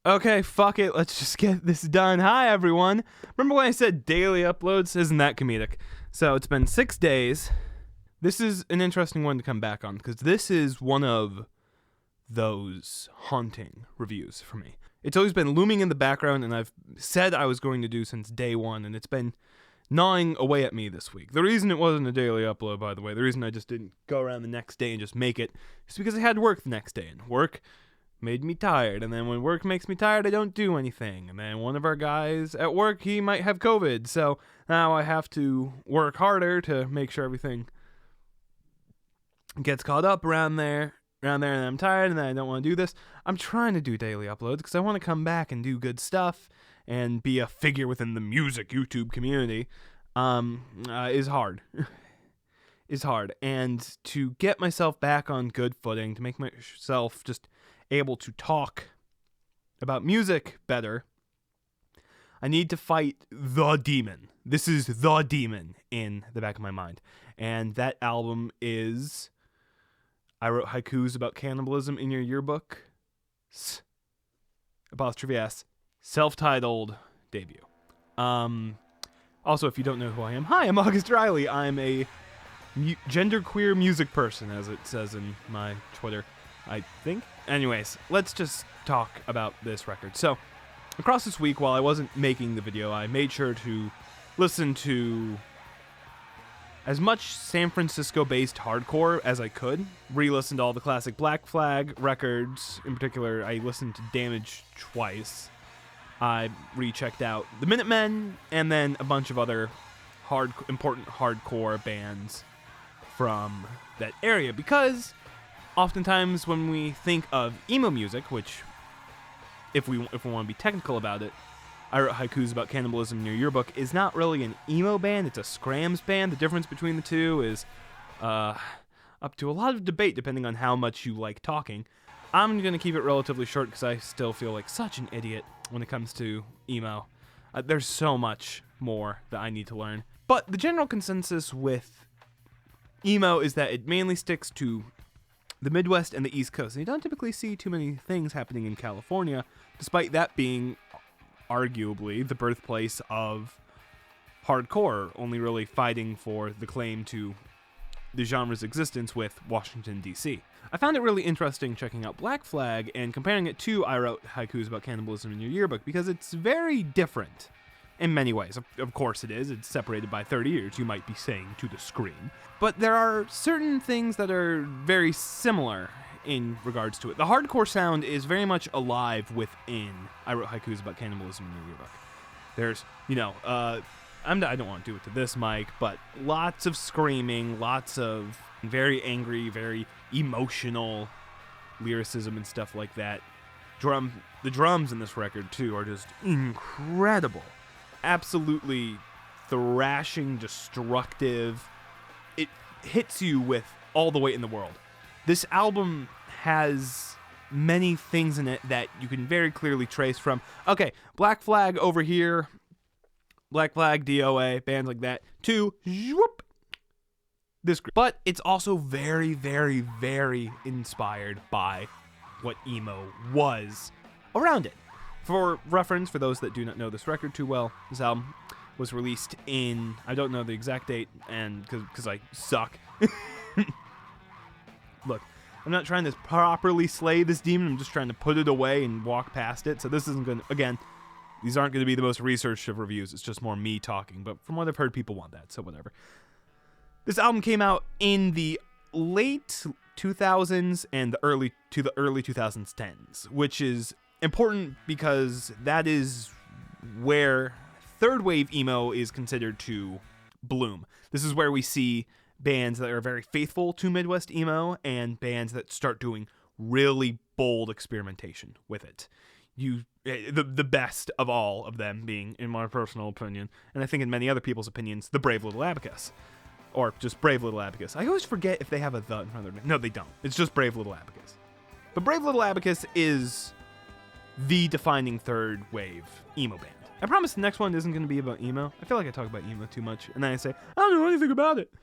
Okay, fuck it. Let's just get this done. Hi, everyone. Remember when I said daily uploads? Isn't that comedic? So it's been 6 days. This is an interesting one to come back on because this is one of those haunting reviews for me. It's always been looming in the background, and I've said I was going to do since day one, and it's been gnawing away at me this week. The reason it wasn't a daily upload, by the way, the reason I just didn't go around the next day and just make it, is because I had work the next day, and work made me tired, and then when work makes me tired, I don't do anything, and then one of our guys at work, he might have COVID, so now I have to work harder to make sure everything gets caught up around there, and I'm tired, and I don't want to do this. I'm trying to do daily uploads, because I want to come back and do good stuff, and be a figure within the music YouTube community, is hard. Is hard, and to get myself back on good footing, to make myself just able to talk about music better, I need to fight the demon. This is the demon in the back of my mind. And that album is I Wrote Haikus About Cannibalism in Your Yearbook. Apostrophe S. Self-titled debut. Also, if you don't know who I am, hi, I'm August Riley. I'm a genderqueer music person, as it says in my Twitter, I think. Anyways, let's just talk about this record. So, across this week, while I wasn't making the video, I made sure to listen to as much San Francisco-based hardcore as I could. Re-listened to all the classic Black Flag records. In particular, I listened to Damage twice. I rechecked out the Minutemen, and then a bunch of other important hardcore bands from that area, because oftentimes when we think of emo music, which, if we want to be technical about it, I Wrote Haikus About Cannibalism in Your Yearbook is not really an emo band, it's a scrams band. The difference between the two is up to a lot of debate depending on how much you like talking. I'm going to keep it relatively short because I still feel like such an idiot when it comes to emo. There's so much more that I need to learn. But the general consensus with emo is that it mainly sticks to the Midwest and the East Coast. And you don't typically see too many things happening in California, despite that being arguably the birthplace of hardcore, only really fighting for the claim to the genre's existence with Washington, D.C. I found it really interesting checking out Black Flag and comparing it to I Wrote Haikus About Cannibalism in Your Yearbook, because it's very different in many ways. Of course it is. It's separated by 30 years, you might be saying to the screen. But there are certain things that are very similar in regards to it. The hardcore sound is very much alive within I Wrote Haikus About Cannibalism in Your Yearbook. There's, I don't want to do it to this mic, but lots of screaming, lots of very angry, very emotional lyricism and stuff like that. The drums in this record, too, are just incredible. Absolutely thrashing, destructive. It hits you with all the weight in the world. This album has many things in it that you can very clearly trace from, okay, Black Flag over here, Black Flag, DOA, bands like that, to this group. But it's also very, very, very inspired by what emo was around it. For reference, for those that do not know this record too well, this album was released in, I don't know the exact date, and because I suck. Look, I'm not trying to properly slay this demon, I'm just trying to put it away and walk past it, so this isn't going to, again, these aren't going to be the most researched of reviews, it's just more me talking, but from what I've heard, people want that, so whatever. This album came out in the late 2000s and the early 2010s, which is important because that is where third wave emo is considered to bloom. This is where we see bands that are very faithful to Midwest emo and bands that start doing really bold experimentation with it. The best of all of them being, in my personal opinion, and I think in many other people's opinions, the Brave Little Abacus. Or just Brave Little Abacus. I always forget if they have a the in front of their name. No, they don't. It's just Brave Little Abacus. But Brave Little Abacus is the defining third wave emo band. I promise the next one isn't going to be about emo. I feel like I talk about emo too much, and then I say, I don't know anything about it.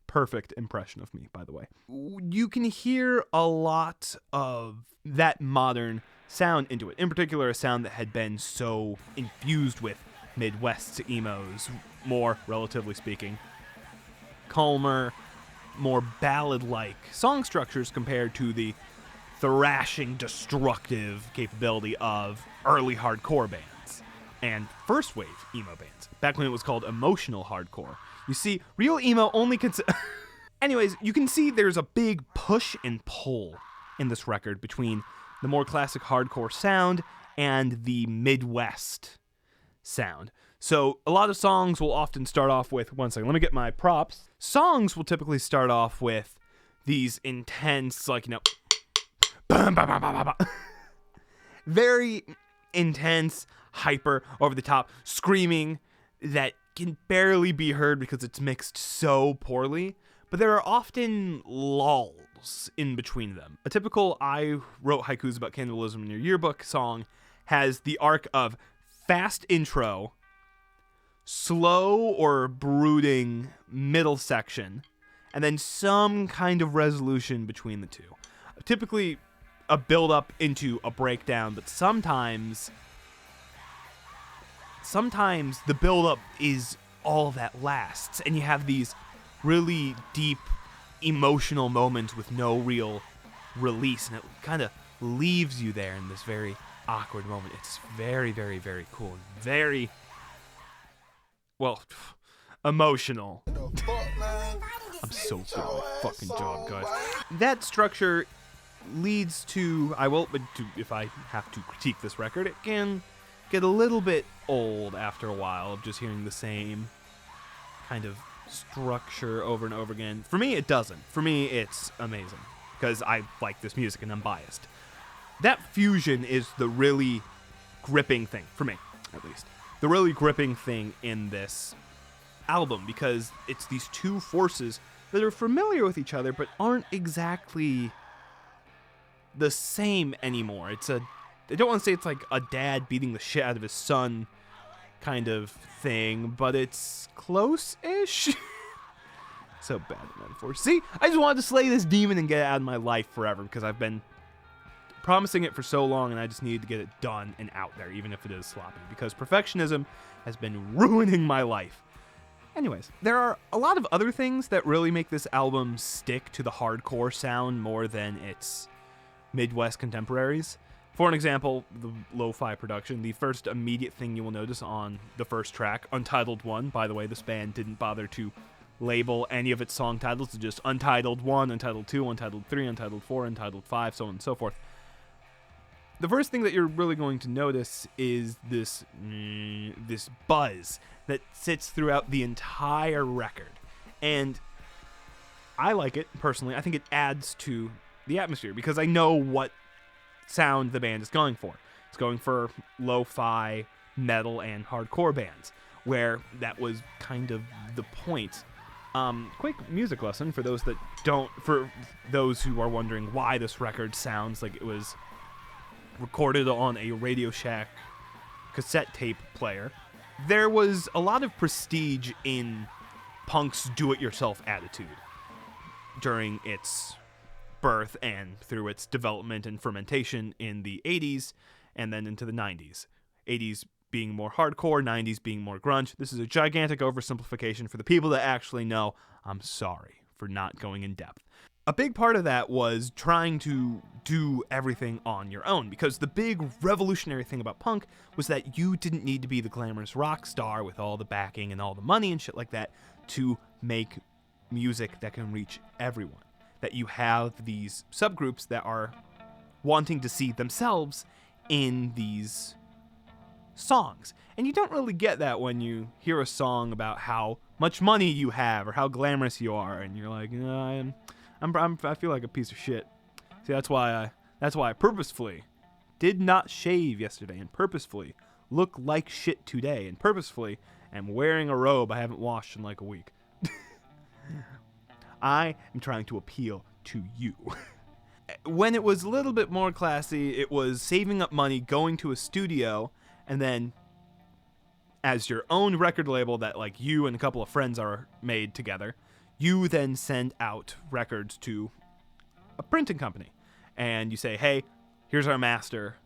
Perfect impression of me, by the way. You can hear a lot of that modern sound into it. In particular, a sound that had been so infused with Midwest emos, more, relatively speaking, calmer, more ballad-like song structures compared to the thrashing, destructive capability of early hardcore bands and first wave emo bands, back when it was called emotional hardcore. You see, real emo only Anyways, you can see there's a big push and pull in this record between the more classic hardcore sound and the Midwest sound. So a lot of songs will often start off with, one second, let me get my props. Songs will typically start off with these intense, like, very intense, hyper, over the top screaming that can barely be heard because it's mixed so poorly. But there are often lulls in between them. A typical I Wrote Haikus About Cannibalism in Your Yearbook song has the arc of fast intro, slow or brooding middle section, and then some kind of resolution between the two. Typically a build-up into a breakdown, but sometimes the build-up is all that lasts, and you have these really deep emotional moments with no real release, and it kind of leaves you there in this very awkward moment. It's very, very, very cool. Very, well, emotional. I'm so good at my fucking job, guys. That structure leads to, if I have to critique this record, it can get a little bit old after a while of just hearing the same kind of structure over and over again. For me, it doesn't. For me, it's amazing because I like this music and I'm biased. That fusion is the really gripping thing, for me at least. The really gripping thing in this album, because it's these two forces that are familiar with each other but aren't exactly the same anymore. I don't want to say it's like a dad beating the shit out of his son kind of thing, but it's close-ish. So bad at metaphors. See, I just wanted to slay this demon and get it out of my life forever because I've been promising it for so long and I just needed to get it done and out there, even if it is sloppy, because perfectionism has been ruining my life. Anyways, there are a lot of other things that really make this album stick to the hardcore sound more than its Midwest contemporaries. For an example, the lo-fi production, the first immediate thing you will notice on the first track, Untitled 1, by the way, this band didn't bother to label any of its song titles, it's just Untitled 1, Untitled 2, Untitled 3, Untitled 4, Untitled 5, so on and so forth. The first thing that you're really going to notice is this buzz that sits throughout the entire record. And I like it, personally. I think it adds to the atmosphere because I know what sound the band is going for. It's going for lo-fi, metal, and hardcore bands, where that was kind of the point. Quick music lesson for those who are wondering why this record sounds like it was recorded on a Radio Shack cassette tape player. There was a lot of prestige in punk's do-it-yourself attitude during its birth and through its development and fermentation in the 80s and then into the 90s. 80s being more hardcore, 90s being more grunge. This is a gigantic oversimplification for the people that actually know. I'm sorry for not going in depth. A big part of that was trying to do everything on your own, because the big revolutionary thing about punk was that you didn't need to be the glamorous rock star with all the backing and all the money and shit like that to make music that can reach everyone. That you have these subgroups that are wanting to see themselves in these songs. And you don't really get that when you hear a song about how much money you have or how glamorous you are, and you're like, I feel like a piece of shit. See, that's why I purposefully did not shave yesterday, and purposefully look like shit today, and purposefully am wearing a robe I haven't washed in like a week. I am trying to appeal to you. When it was a little bit more classy, it was saving up money, going to a studio, and then as your own record label that like you and a couple of friends are made together, you then send out records to a printing company. And you say, hey, here's our master.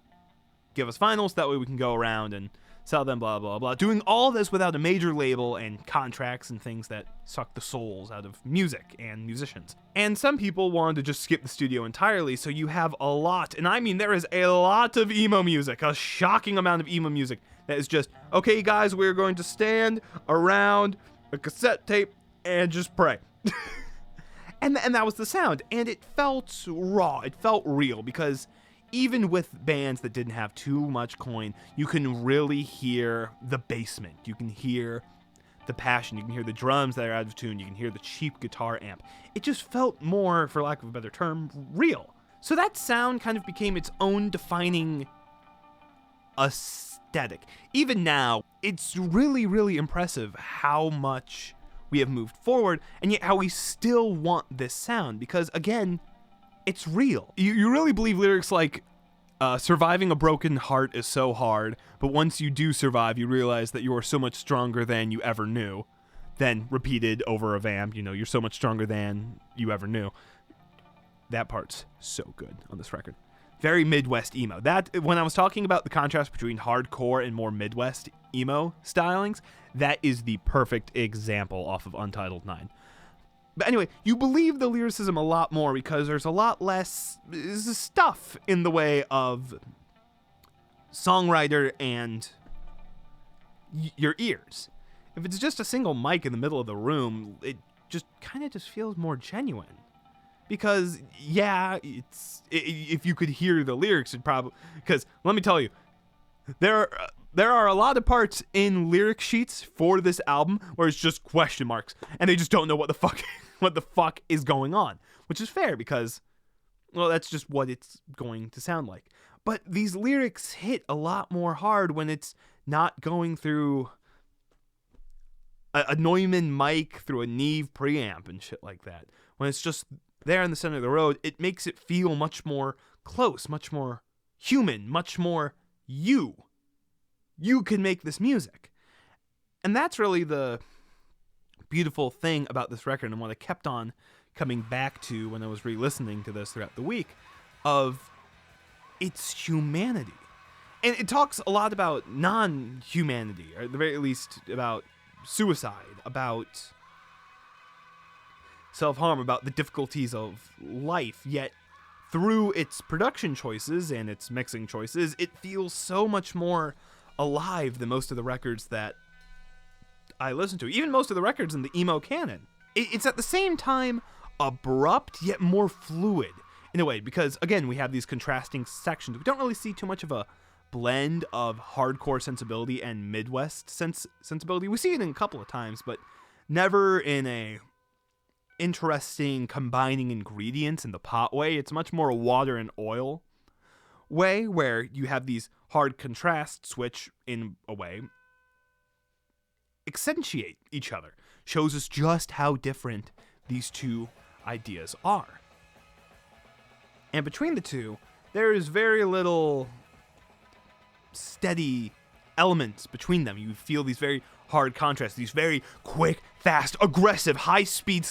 give us vinyls, that way we can go around and sell them, blah, blah, blah. Doing all this without a major label and contracts and things that suck the souls out of music and musicians. And some people wanted to just skip the studio entirely, so you have a lot, and I mean there is a lot of emo music, a shocking amount of emo music that is just, okay guys, we're going to stand around a cassette tape and just pray. and that was the sound, and it felt raw, it felt real, because even with bands that didn't have too much coin, you can really hear the basement. You can hear the passion. You can hear the drums that are out of tune. You can hear the cheap guitar amp. It just felt more, for lack of a better term, real. So that sound kind of became its own defining aesthetic. Even now, it's really, really impressive how much we have moved forward, and yet how we still want this sound, because again, it's real. You really believe lyrics like, surviving a broken heart is so hard, but once you do survive, you realize that you are so much stronger than you ever knew. Then repeated over a vamp, you're so much stronger than you ever knew. That part's so good on this record. Very Midwest emo. That, when I was talking about the contrast between hardcore and more Midwest emo stylings, that is the perfect example off of Untitled 9. But anyway, you believe the lyricism a lot more because there's a lot less stuff in the way of songwriter and your ears. If it's just a single mic in the middle of the room, it just kind of just feels more genuine. Because, yeah, if you could hear the lyrics, it'd probably... Because, let me tell you, there are a lot of parts in lyric sheets for this album where it's just question marks, and they just don't know what the fuck is going on, which is fair because, well, that's just what it's going to sound like. But these lyrics hit a lot more hard when it's not going through a Neumann mic through a Neve preamp and shit like that. When it's just there in the center of the road, it makes it feel much more close, much more human, much more you. You can make this music. And that's really the beautiful thing about this record, and what I kept on coming back to when I was re-listening to this throughout the week, of its humanity. And it talks a lot about non-humanity, or at the very least about suicide, about self-harm, about the difficulties of life, yet through its production choices and its mixing choices, it feels so much more alive than most of the records that I listen to, even most of the records in the emo canon. It's at the same time abrupt, yet more fluid in a way, because again, we have these contrasting sections. We don't really see too much of a blend of hardcore sensibility and Midwest sensibility. We see it in a couple of times, but never in a interesting combining ingredients in the pot way. It's much more a water and oil way, where you have these hard contrasts which, in a way, accentuate each other. Shows us just how different these two ideas are. And between the two, there is very little steady elements between them. You feel these very hard contrasts, these very quick, fast, aggressive, high speed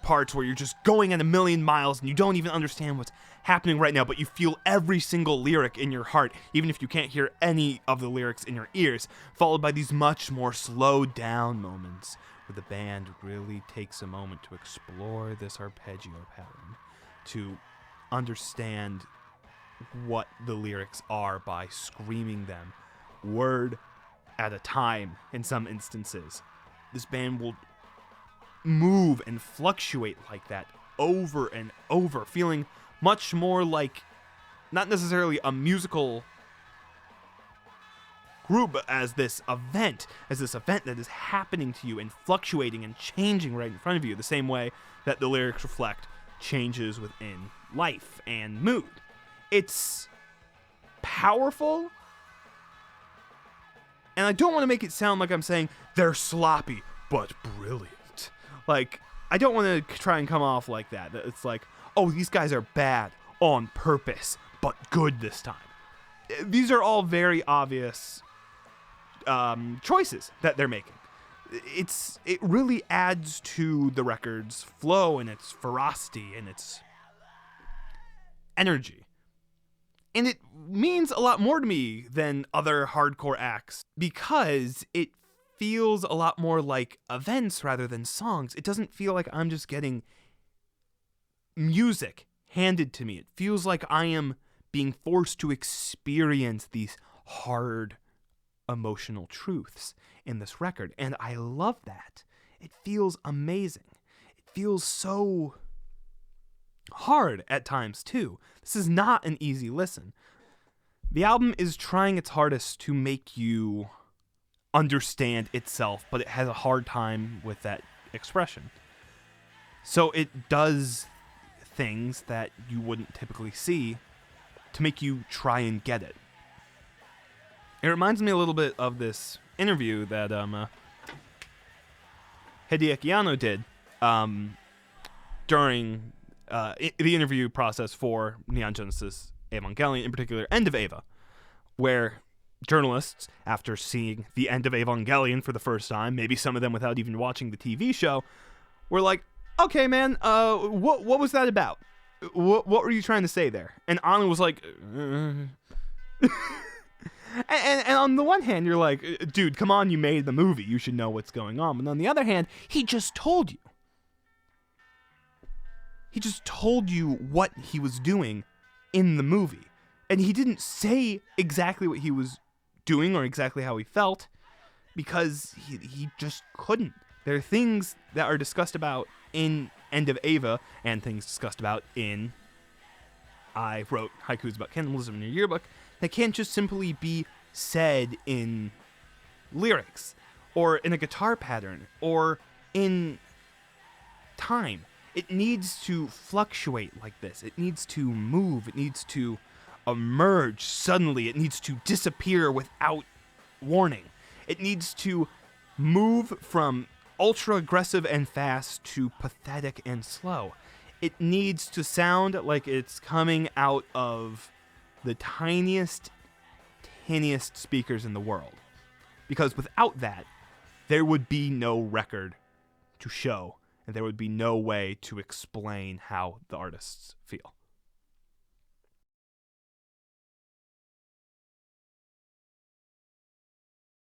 parts where you're just going at a million miles and you don't even understand what's happening right now, but you feel every single lyric in your heart, even if you can't hear any of the lyrics in your ears, followed by these much more slowed down moments where the band really takes a moment to explore this arpeggio pattern, to understand what the lyrics are by screaming them word at a time in some instances. This band will move and fluctuate like that over and over, feeling much more like not necessarily a musical group, but as this event that is happening to you and fluctuating and changing right in front of you, the same way that the lyrics reflect changes within life and mood. It's powerful, and I don't want to make it sound like I'm saying they're sloppy, but brilliant. Like, I don't want to try and come off like that. It's like, oh, these guys are bad on purpose, but good this time. These are all very obvious choices that they're making. It really adds to the record's flow and its ferocity and its energy. And it means a lot more to me than other hardcore acts because it feels a lot more like events rather than songs. It doesn't feel like I'm just getting music handed to me. It feels like I am being forced to experience these hard emotional truths in this record. And I love that. It feels amazing. It feels so hard at times too. This is not an easy listen. The album is trying its hardest to make you understand itself, but it has a hard time with that expression. So it does things that you wouldn't typically see to make you try and get it. It reminds me a little bit of this interview that Hideaki Anno did during the interview process for Neon Genesis Evangelion, in particular End of Eva, where journalists, after seeing the end of Evangelion for the first time, maybe some of them without even watching the TV show, were like, okay, man, what was that about? What were you trying to say there? And Anno was like, and on the one hand, you're like, dude, come on, you made the movie. You should know what's going on. But on the other hand, he just told you. He just told you what he was doing in the movie. And he didn't say exactly what he was doing or exactly how he felt because he just couldn't. There are things that are discussed about in End of Eva and things discussed about in I Wrote Haikus About Cannibalism in Your Yearbook that can't just simply be said in lyrics or in a guitar pattern or in time. It needs to fluctuate like this. It needs to move. It needs to emerge suddenly. It needs to disappear without warning. It needs to move from ultra aggressive and fast to pathetic and slow. It needs to sound like it's coming out of the tiniest speakers in the world. Because without that, there would be no record to show, and there would be no way to explain how the artists feel.